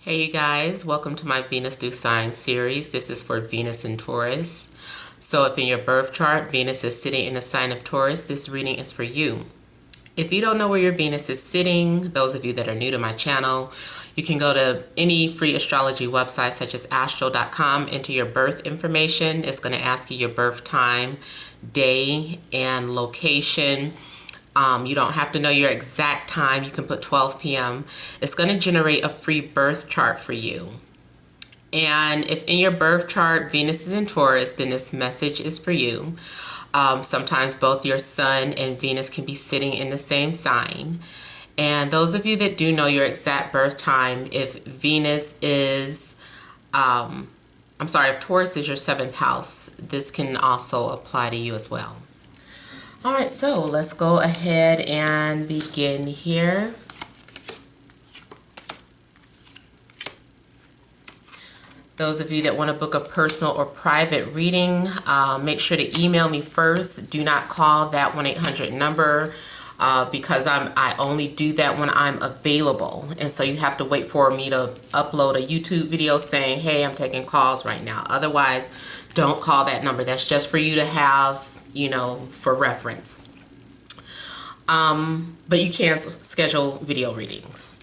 Hey you guys, welcome to my Venus through Signs series. This is for Venus and Taurus. So if in your birth chart, Venus is sitting in the sign of Taurus, this reading is for you. If you don't know where your Venus is sitting, those of you that are new to my channel, you can go to any free astrology website such as astro.com, enter your birth information. It's going to ask you your birth time, day, and location. You don't have to know your exact time. You can put 12 p.m. It's going to generate a free birth chart for you. And if in your birth chart Venus is in Taurus, then this message is for you. Sometimes both your Sun and Venus can be sitting in the same sign. And those of you that do know your exact birth time, if Venus is, if Taurus is your 7th house, this can also apply to you as well. All right, so let's go ahead and begin here. Those of you that want to book a personal or private reading, make sure to email me first. Do not call that 1-800 number because I only do that when I'm available. And so you have to wait for me to upload a YouTube video saying, hey, I'm taking calls right now. Otherwise, don't call that number. That's just for you to have, for reference. But you can schedule video readings.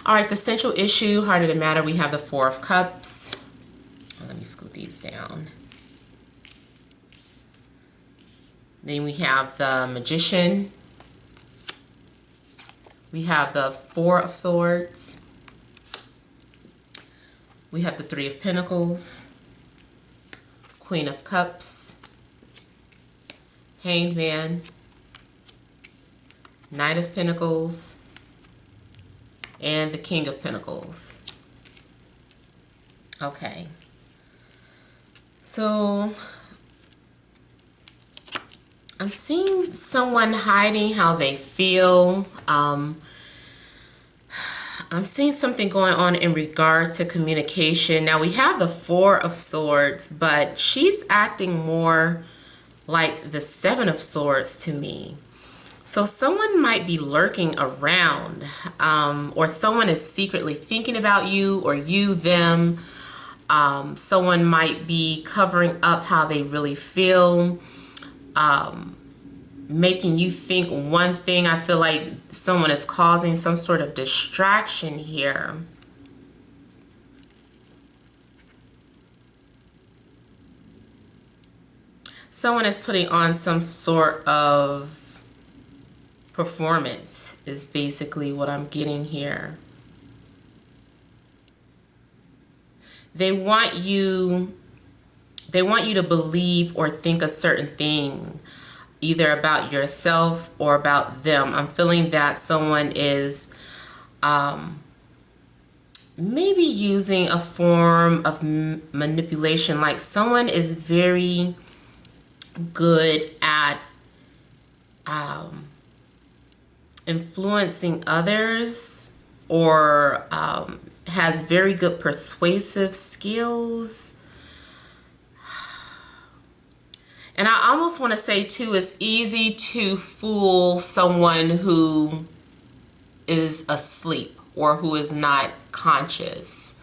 All right, the central issue, heart of the matter, we have the 4 of Cups. Let me scoot these down. Then we have the Magician. We have the 4 of Swords. We have the 3 of Pentacles. Queen of Cups. Hanged Man. Knight of Pentacles. And the King of Pentacles. Okay. So, I'm seeing someone hiding how they feel. I'm seeing something going on in regards to communication. Now, we have the 4 of Swords, but she's acting more like the 7 of Swords to me. So someone might be lurking around, or someone is secretly thinking about you, or you, them. Someone might be covering up how they really feel, making you think one thing. I feel like someone is causing some sort of distraction here. Someone is putting on some sort of performance is basically what I'm getting here. They want you to believe or think a certain thing, either about yourself or about them. I'm feeling that someone is maybe using a form of manipulation, like someone is very good at influencing others, or has very good persuasive skills. And I almost want to say too, it's easy to fool someone who is asleep or who is not conscious.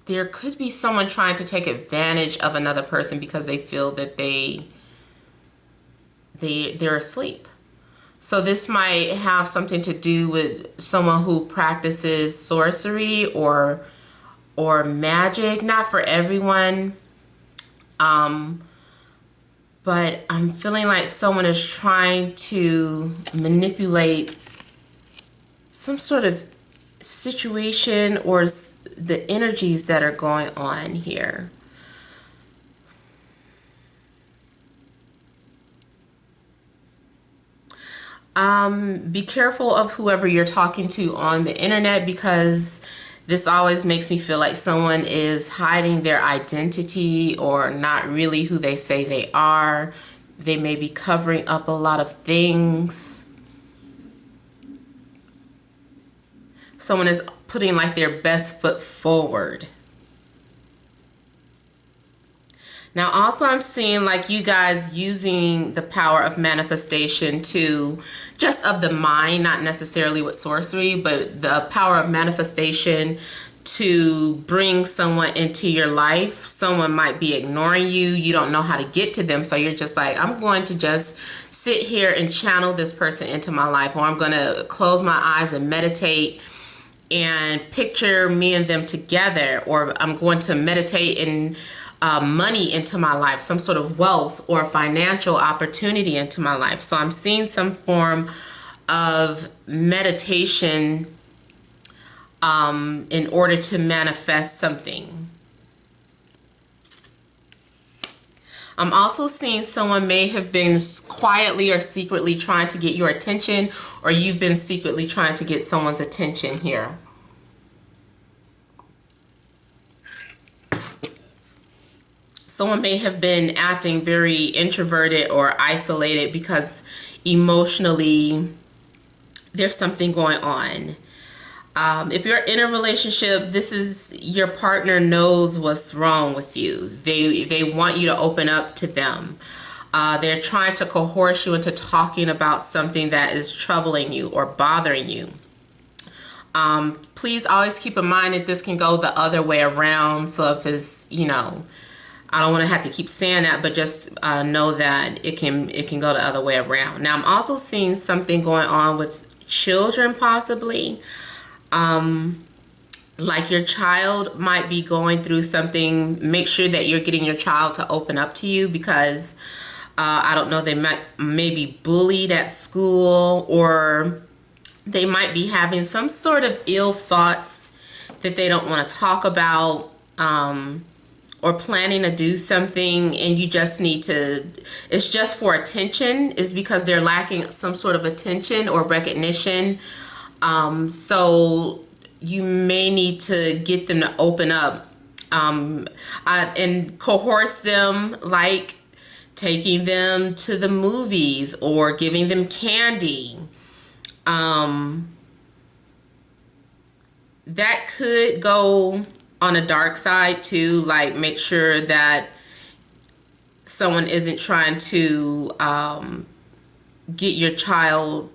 There could be someone trying to take advantage of another person because they feel that they're asleep. So this might have something to do with someone who practices sorcery or magic. Not for everyone. But I'm feeling like someone is trying to manipulate some sort of situation or the energies that are going on here. Be careful of whoever you're talking to on the internet, because this always makes me feel like someone is hiding their identity or not really who they say they are. They may be covering up a lot of things. Someone is putting like their best foot forward. Now, also, I'm seeing like you guys using the power of manifestation to just of the mind, not necessarily with sorcery, but the power of manifestation to bring someone into your life. Someone might be ignoring you. You don't know how to get to them. So you're just like, I'm going to just sit here and channel this person into my life, or I'm going to close my eyes and meditate and picture me and them together, or I'm going to meditate and money into my life, some sort of wealth or financial opportunity into my life. So I'm seeing some form of meditation in order to manifest something. I'm also seeing someone may have been quietly or secretly trying to get your attention, or you've been secretly trying to get someone's attention here. Someone may have been acting very introverted or isolated because emotionally there's something going on. If you're in a relationship, this is your partner knows what's wrong with you. They want you to open up to them. They're trying to coerce you into talking about something that is troubling you or bothering you. Please always keep in mind that this can go the other way around. So if it's, you know, I don't want to have to keep saying that, but just know that it can go the other way around. Now, I'm also seeing something going on with children, possibly. Like your child might be going through something. Make sure that you're getting your child to open up to you, because I don't know, they may be bullied at school, or they might be having some sort of ill thoughts that they don't want to talk about. Or planning to do something, and you just need to, it's just for attention, is because they're lacking some sort of attention or recognition. So you may need to get them to open up and coerce them, like taking them to the movies or giving them candy. That could go on a dark side too. Like, make sure that someone isn't trying to get your child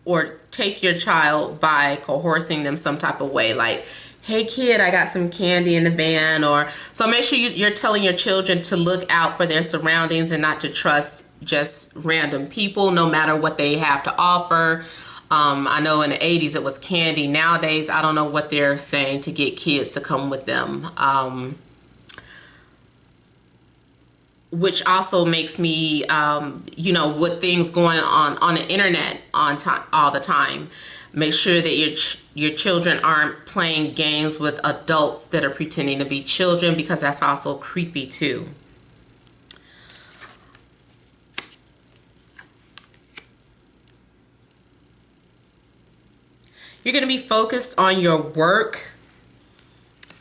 or take your child by coercing them some type of way, like, hey kid, I got some candy in the van. Or so make sure you're telling your children to look out for their surroundings and not to trust just random people, no matter what they have to offer. I know in the 80s it was candy. Nowadays, I don't know what they're saying to get kids to come with them. Which also makes me, you know, with things going on the internet all the time, make sure that your children aren't playing games with adults that are pretending to be children, because that's also creepy too. You're going to be focused on your work.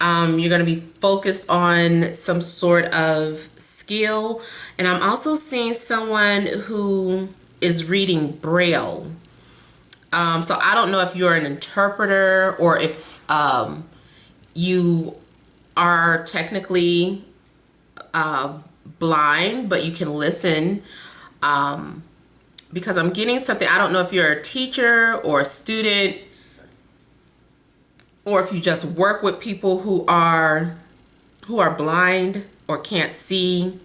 You're going to be focused on some sort of skill. And I'm also seeing someone who is reading Braille. So I don't know if you're an interpreter, or if you are technically blind, but you can listen. Because I'm getting something. I don't know if you're a teacher or a student, or if you just work with people who are blind or can't see.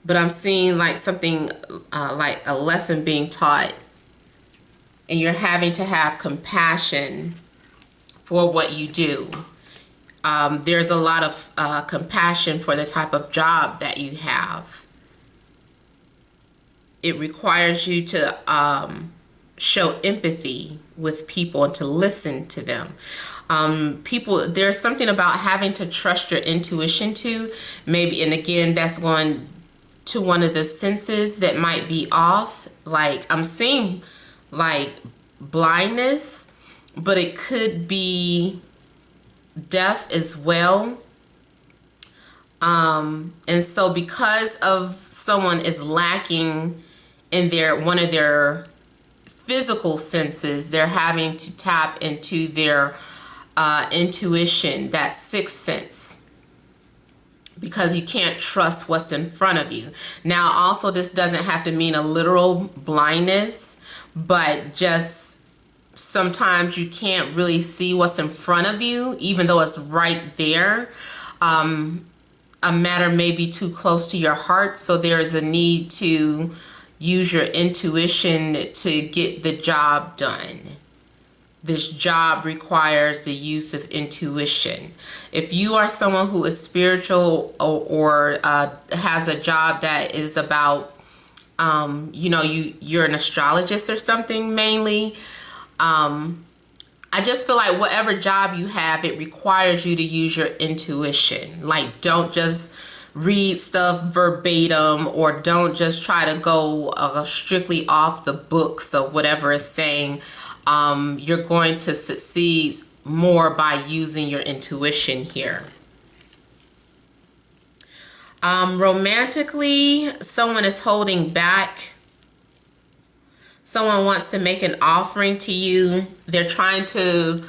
But I'm seeing like something like a lesson being taught, and you're having to have compassion for what you do. There's a lot of compassion for the type of job that you have. It requires you to show empathy with people and to listen to them. There's something about having to trust your intuition too. Maybe, and again, that's going to one of the senses that might be off. Like, I'm seeing like blindness, but it could be deaf as well. And so because of someone is lacking in one of their physical senses, they're having to tap into their intuition, that sixth sense, because you can't trust what's in front of you. Now, also, this doesn't have to mean a literal blindness, but just sometimes you can't really see what's in front of you, even though it's right there. A matter may be too close to your heart, so there is a need to use your intuition to get the job done. This job requires the use of intuition. If you are someone who is spiritual or has a job that is about, you're an astrologist or something mainly, I just feel like whatever job you have, it requires you to use your intuition. Like, don't just read stuff verbatim, or don't just try to go strictly off the books of whatever it's saying. You're going to succeed more by using your intuition here. Romantically, someone is holding back. Someone wants to make an offering to you. They're trying to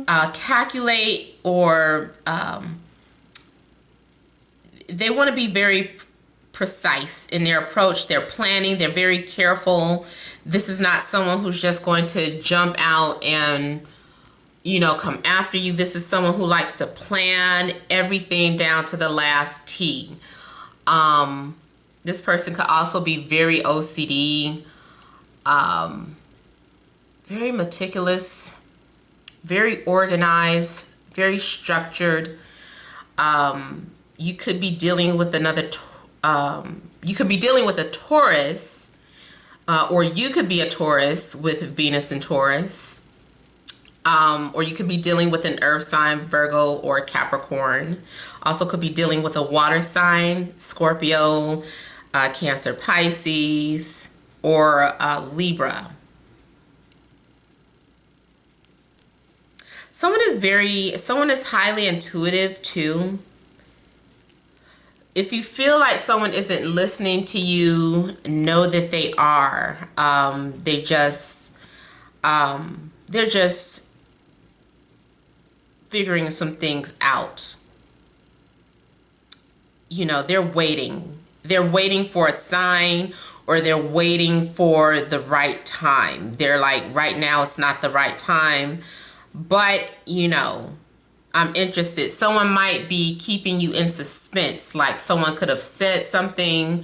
calculate, or they want to be very precise in their approach. They're planning. They're very careful. This is not someone who's just going to jump out and, come after you. This is someone who likes to plan everything down to the last T. This person could also be very OCD, very meticulous, very organized, very structured. You could be dealing with a Taurus, or you could be a Taurus with Venus and Taurus, or you could be dealing with an earth sign, Virgo or Capricorn. Also could be dealing with a water sign, Scorpio, Cancer, Pisces, or Libra. Someone is highly intuitive too. If you feel like someone isn't listening to you, know that they are. They're just figuring some things out. They're waiting. They're waiting for a sign, or they're waiting for the right time. They're like, right now it's not the right time, but I'm interested. Someone might be keeping you in suspense. Like, someone could have said something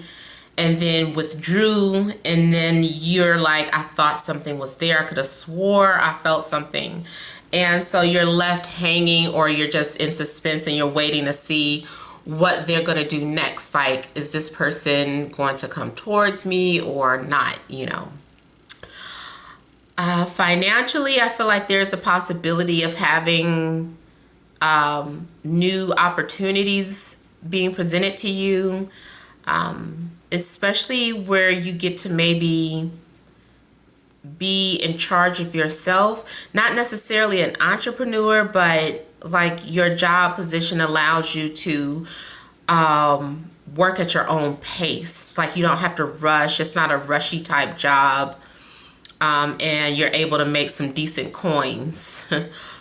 and then withdrew, and then you're like, I thought something was there. I could have swore I felt something. And so you're left hanging, or you're just in suspense and you're waiting to see what they're going to do next. Like, is this person going to come towards me or not, Financially, I feel like there's a possibility of having new opportunities being presented to you, especially where you get to maybe be in charge of yourself. Not necessarily an entrepreneur, but like your job position allows you to work at your own pace. Like, you don't have to rush. It's not a rushy type job, and you're able to make some decent coins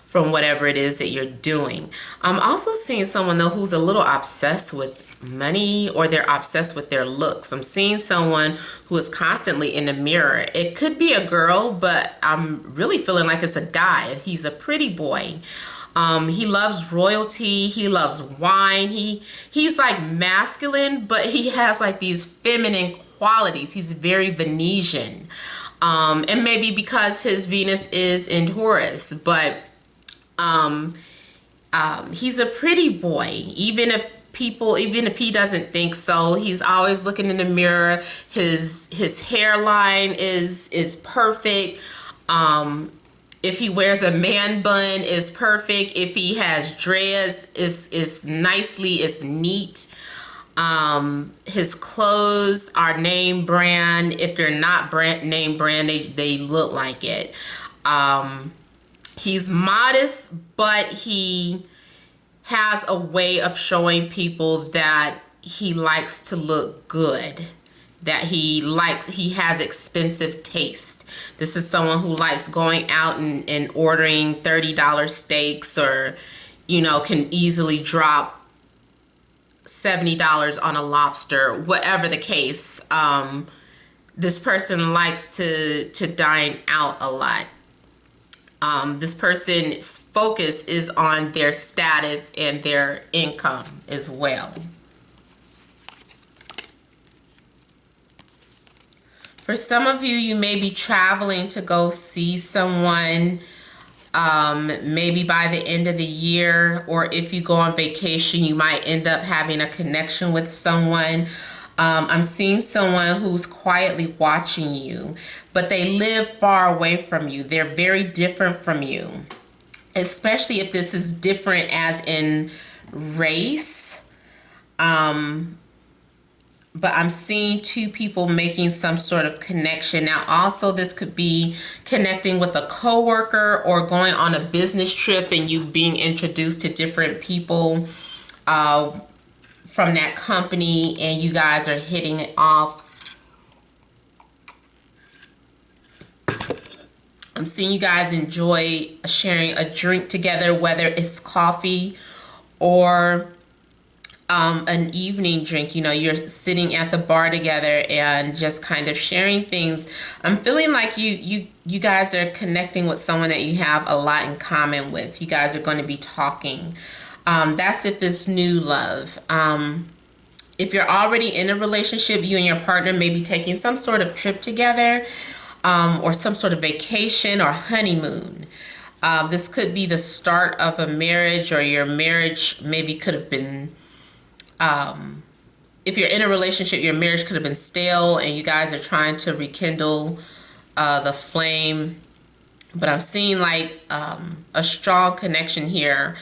from whatever it is that you're doing. I'm also seeing someone though who's a little obsessed with money, or they're obsessed with their looks. I'm seeing someone who is constantly in the mirror. It could be a girl, but I'm really feeling like it's a guy. He's a pretty boy. He loves royalty. He loves wine. He's like masculine, but he has like these feminine qualities. He's very Venetian. And maybe because his Venus is in Taurus, but he's a pretty boy. Even if he doesn't think so, he's always looking in the mirror. His hairline is perfect. If he wears a man bun, is perfect. If he has dreads, it's neat. His clothes are name brand. If they're not name brand, they look like it. He's modest, but he has a way of showing people that he likes to look good, that he has expensive taste. This is someone who likes going out and ordering $30 steaks, or, can easily drop $70 on a lobster, whatever the case. This person likes to dine out a lot. This person's focus is on their status and their income as well. For some of you, you may be traveling to go see someone, maybe by the end of the year, or if you go on vacation, you might end up having a connection with someone. I'm seeing someone who's quietly watching you, but they live far away from you. They're very different from you, especially if this is different as in race. But I'm seeing two people making some sort of connection. Now, also, this could be connecting with a coworker or going on a business trip and you being introduced to different people from that company, and you guys are hitting it off. I'm seeing you guys enjoy sharing a drink together, whether it's coffee or an evening drink. You know, you're sitting at the bar together and just kind of sharing things. I'm feeling like you guys are connecting with someone that you have a lot in common with. You guys are going to be talking. That's if this new love. If you're already in a relationship, you and your partner may be taking some sort of trip together, or some sort of vacation or honeymoon. This could be the start of a marriage, or your marriage maybe could have been, if you're in a relationship, your marriage could have been stale and you guys are trying to rekindle the flame. But I'm seeing like a strong connection here.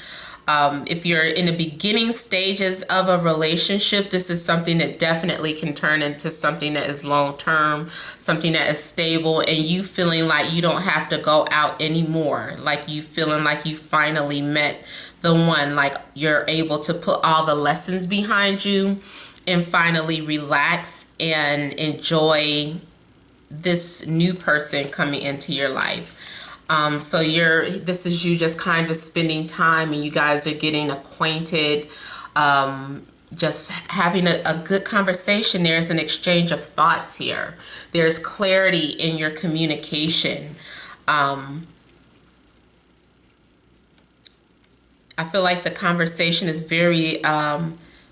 If you're in the beginning stages of a relationship, this is something that definitely can turn into something that is long-term, something that is stable, and you feeling like you don't have to go out anymore. Like you feeling like you finally met the one, like you're able to put all the lessons behind you and finally relax and enjoy this new person coming into your life. So this is you just kind of spending time and you guys are getting acquainted, just having a good conversation. There's an exchange of thoughts here. There's clarity in your communication. I feel like the conversation is very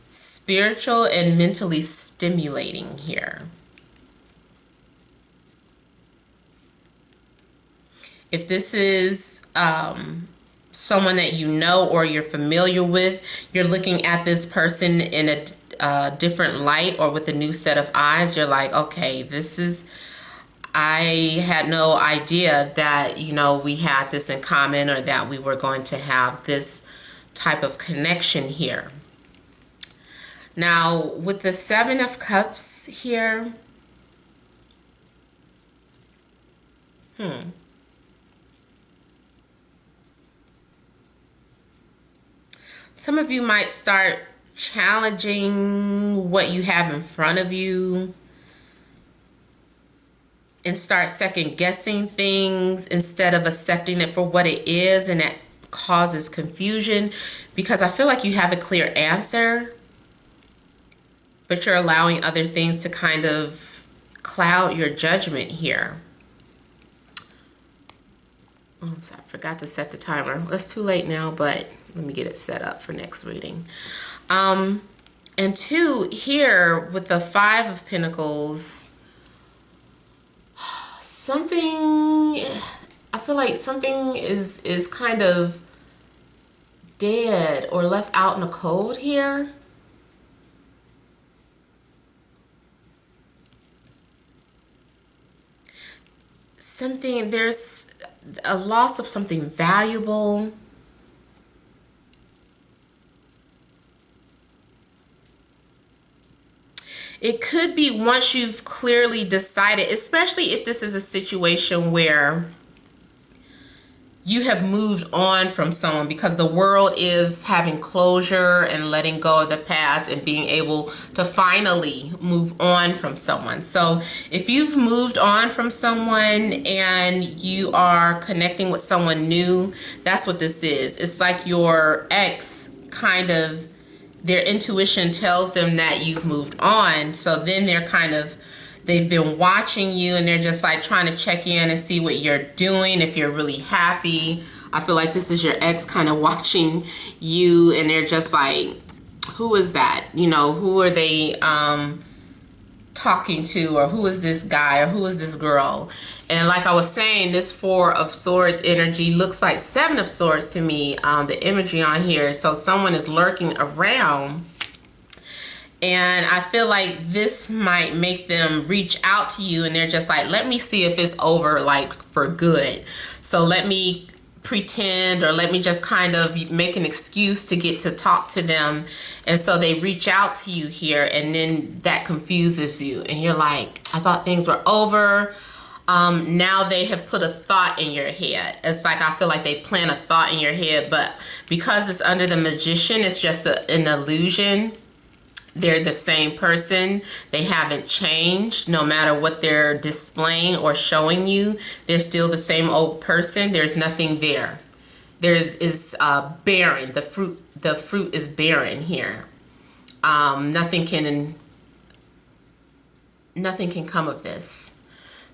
spiritual and mentally stimulating here. If this is someone that you know or you're familiar with, you're looking at this person in a different light or with a new set of eyes. You're like, okay, I had no idea that, you know, we had this in common, or that we were going to have this type of connection here. Now, with the Seven of Cups here, some of you might start challenging what you have in front of you and start second guessing things instead of accepting it for what it is, and that causes confusion because I feel like you have a clear answer, but you're allowing other things to kind of cloud your judgment here. Oh, I'm sorry, I forgot to set the timer. Well, it's too late now, but let me get it set up for next reading. And two, here with the Five of Pentacles, I feel like something is kind of dead or left out in the cold here. There's a loss of something valuable. It could be once you've clearly decided, especially if this is a situation where you have moved on from someone, because the world is having closure and letting go of the past and being able to finally move on from someone. So if you've moved on from someone and you are connecting with someone new, that's what this is. It's like your ex kind of their intuition tells them that you've moved on. So then they've been watching you, and they're just like trying to check in and see what you're doing, if you're really happy. I feel like this is your ex kind of watching you, and they're just like, who is that? You know, who are they talking to, or who is this guy, or who is this girl? And like I was saying, this Four of Swords energy looks like Seven of Swords to me, the imagery on here. So someone is lurking around, and I feel like this might make them reach out to you, and they're just like, let me see if it's over, like, for good. So let me pretend, or let me just kind of make an excuse to get to talk to them. And so they reach out to you here, and then that confuses you, and you're like, I thought things were over. Now they have put a thought in your head. It's like, I feel like they plant a thought in your head, but because it's under the Magician, it's just an illusion. They're the same person. They haven't changed. No matter what they're displaying or showing you, they're still the same old person. There's nothing there. Is barren. The fruit is barren here. Nothing can come of this.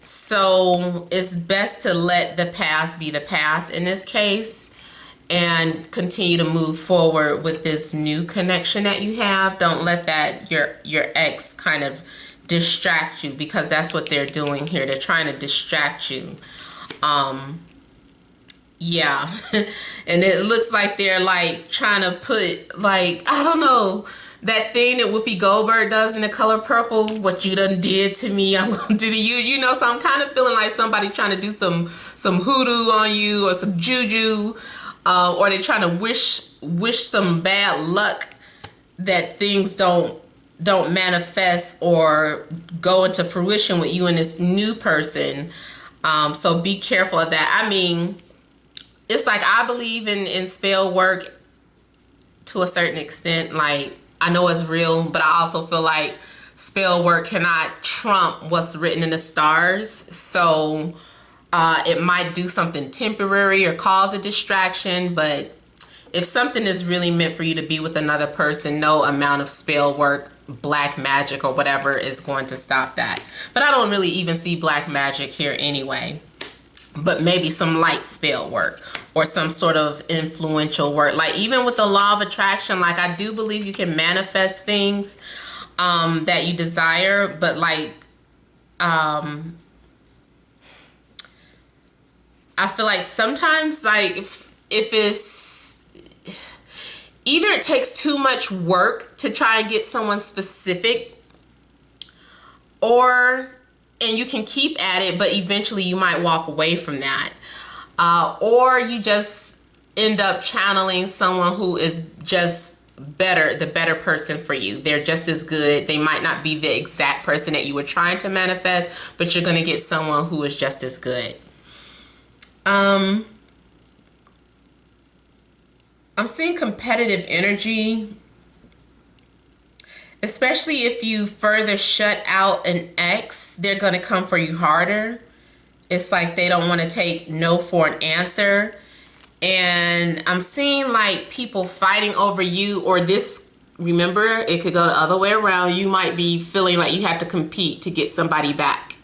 So it's best to let the past be the past in this case, and continue to move forward with this new connection that you have. Don't let that your ex kind of distract you, because that's what they're doing here. They're trying to distract you. Yeah. And it looks like they're like trying to put, like, I don't know, that thing that Whoopi Goldberg does in The Color Purple, what you done did to me, I'm gonna do to you. You know, so I'm kind of feeling like somebody trying to do some hoodoo on you, or some juju. Or they're trying to wish some bad luck that things don't manifest or go into fruition with you and this new person. So be careful of that. I mean, it's like, I believe in spell work to a certain extent. Like, I know it's real, but I also feel like spell work cannot trump what's written in the stars. So it might do something temporary or cause a distraction, but if something is really meant for you to be with another person, no amount of spell work, black magic, or whatever is going to stop that. But I don't really even see black magic here anyway. But maybe some light spell work, or some sort of influential work. Like, even with the law of attraction, like, I do believe you can manifest things that you desire, but like, I feel like sometimes, like, if it's either it takes too much work to try and get someone specific, and you can keep at it, but eventually you might walk away from that. Or you just end up channeling someone who is just the better person for you. They're just as good. They might not be the exact person that you were trying to manifest, but you're going to get someone who is just as good. I'm seeing competitive energy, especially if you further shut out an ex. They're going to come for you harder. It's like they don't want to take no for an answer. And I'm seeing like people fighting over you, or this, remember, it could go the other way around. You might be feeling like you have to compete to get somebody back.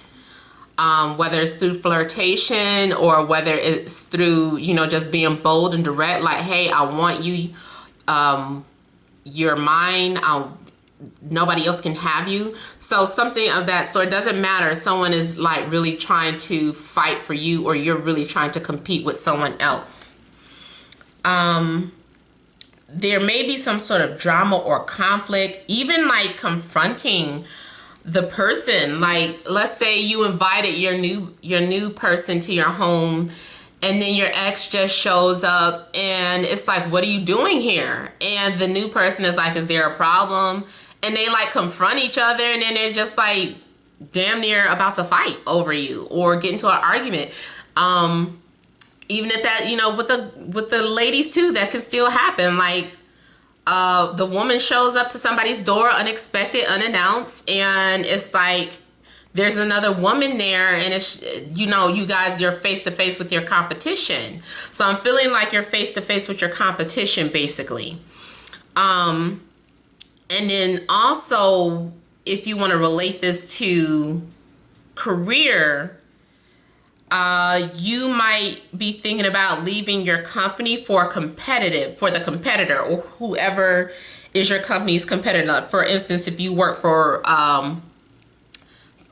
Whether it's through flirtation, or whether it's through, you know, just being bold and direct, like, hey, I want you, you're mine, nobody else can have you. So something of that sort. It doesn't matter. Someone is like really trying to fight for you, or you're really trying to compete with someone else. There may be some sort of drama or conflict, even like confronting the person. Like, let's say you invited your new person to your home, and then your ex just shows up, and it's like, what are you doing here? And the new person is like, is there a problem? And they like confront each other, and then they're just like damn near about to fight over you or get into an argument. Even if that, you know, with the ladies too, that can still happen. Like, the woman shows up to somebody's door unexpected, unannounced, and it's like there's another woman there, and it's, you know, you guys, you're face to face with your competition. So I'm feeling like you're face to face with your competition, basically. And then also, if you want to relate this to career, you might be thinking about leaving your company for the competitor, or whoever is your company's competitor. For instance, if you work for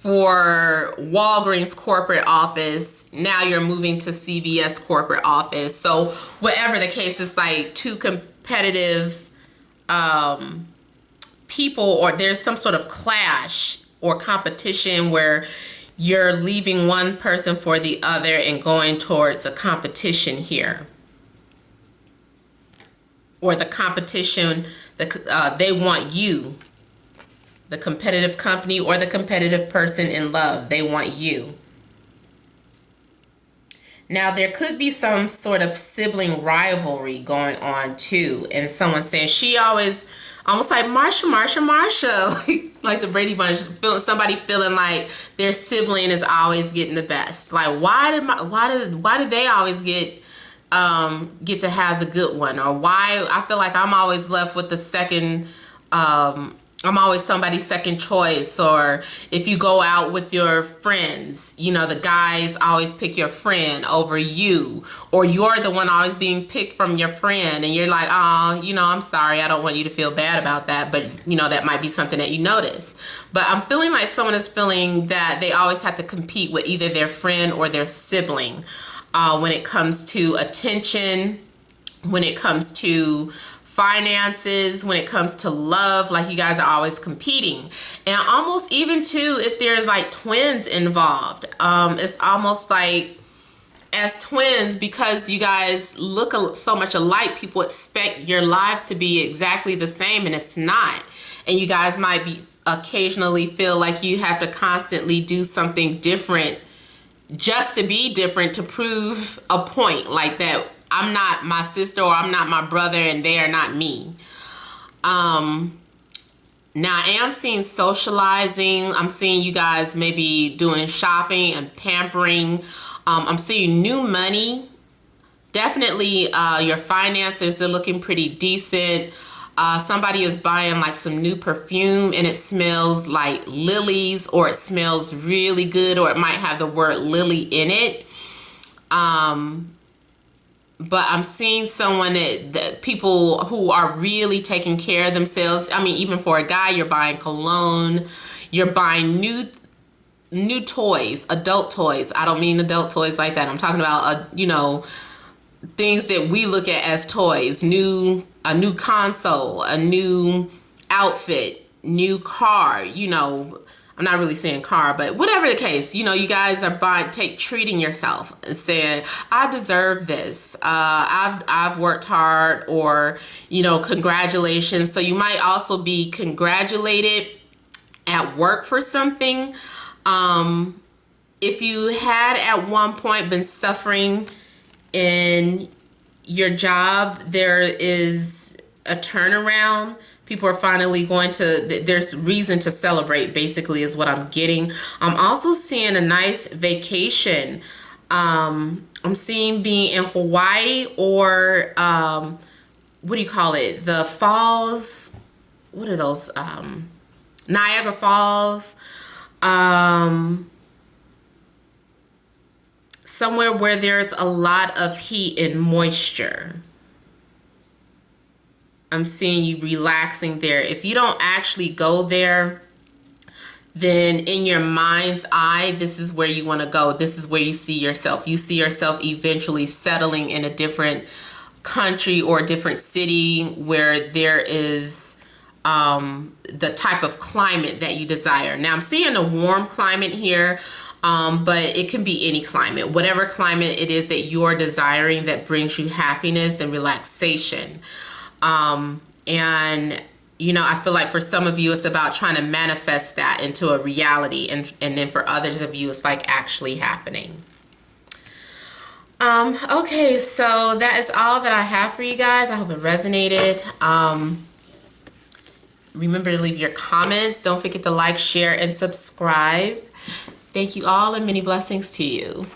Walgreens corporate office, now you're moving to CVS corporate office. So whatever the case, it's like two competitive people, or there's some sort of clash or competition where you're leaving one person for the other and going towards a competition here. Or the competition, they want you, the competitive company or the competitive person in love, they want you. Now, there could be some sort of sibling rivalry going on too, and someone saying she always, almost like Marsha, like the Brady Bunch, somebody feeling like their sibling is always getting the best. Like, why did they always get to have the good one, or why I feel like I'm always left with the second. I'm always somebody's second choice. Or if you go out with your friends, you know, the guys always pick your friend over you, or you're the one always being picked from your friend, and you're like, oh, you know, I'm sorry, I don't want you to feel bad about that, but you know, that might be something that you notice. But I'm feeling like someone is feeling that they always have to compete with either their friend or their sibling when it comes to attention, when it comes to finances, when it comes to love. Like, you guys are always competing. And almost even too, if there's like twins involved, it's almost like as twins, because you guys look so much alike, people expect your lives to be exactly the same, and it's not. And you guys might be occasionally feel like you have to constantly do something different just to be different, to prove a point, like that I'm not my sister, or I'm not my brother, and they are not me. Now, I am seeing socializing. I'm seeing you guys maybe doing shopping and pampering. I'm seeing new money. Definitely your finances are looking pretty decent. Somebody is buying like some new perfume, and it smells like lilies, or it smells really good, or it might have the word lily in it. But I'm seeing someone that people who are really taking care of themselves. I mean, even for a guy, you're buying cologne, you're buying new toys, adult toys. I don't mean adult toys like that. I'm talking about, you know, things that we look at as toys. A new console, a new outfit, new car, you know. I'm not really saying car, but whatever the case, you know, you guys are treating yourself and saying, I deserve this. I've worked hard, or, you know, congratulations. So you might also be congratulated at work for something. If you had at one point been suffering in your job, there is a turnaround. People are finally there's reason to celebrate, basically, is what I'm getting. I'm also seeing a nice vacation. I'm seeing being in Hawaii, or what do you call it? The falls. What are those? Niagara Falls. Somewhere where there's a lot of heat and moisture. I'm seeing you relaxing there. If you don't actually go there, then in your mind's eye, this is where you want to go. This is where you see yourself. You see yourself eventually settling in a different country or a different city where there is the type of climate that you desire. Now, I'm seeing a warm climate here, but it can be any climate. Whatever climate it is that you're desiring that brings you happiness and relaxation. And you know, I feel like for some of you, it's about trying to manifest that into a reality, and then for others of you, it's like actually happening. Okay, so that is all that I have for you guys. I hope it resonated. Remember to leave your comments. Don't forget to like, share, and subscribe. Thank you all, and many blessings to you.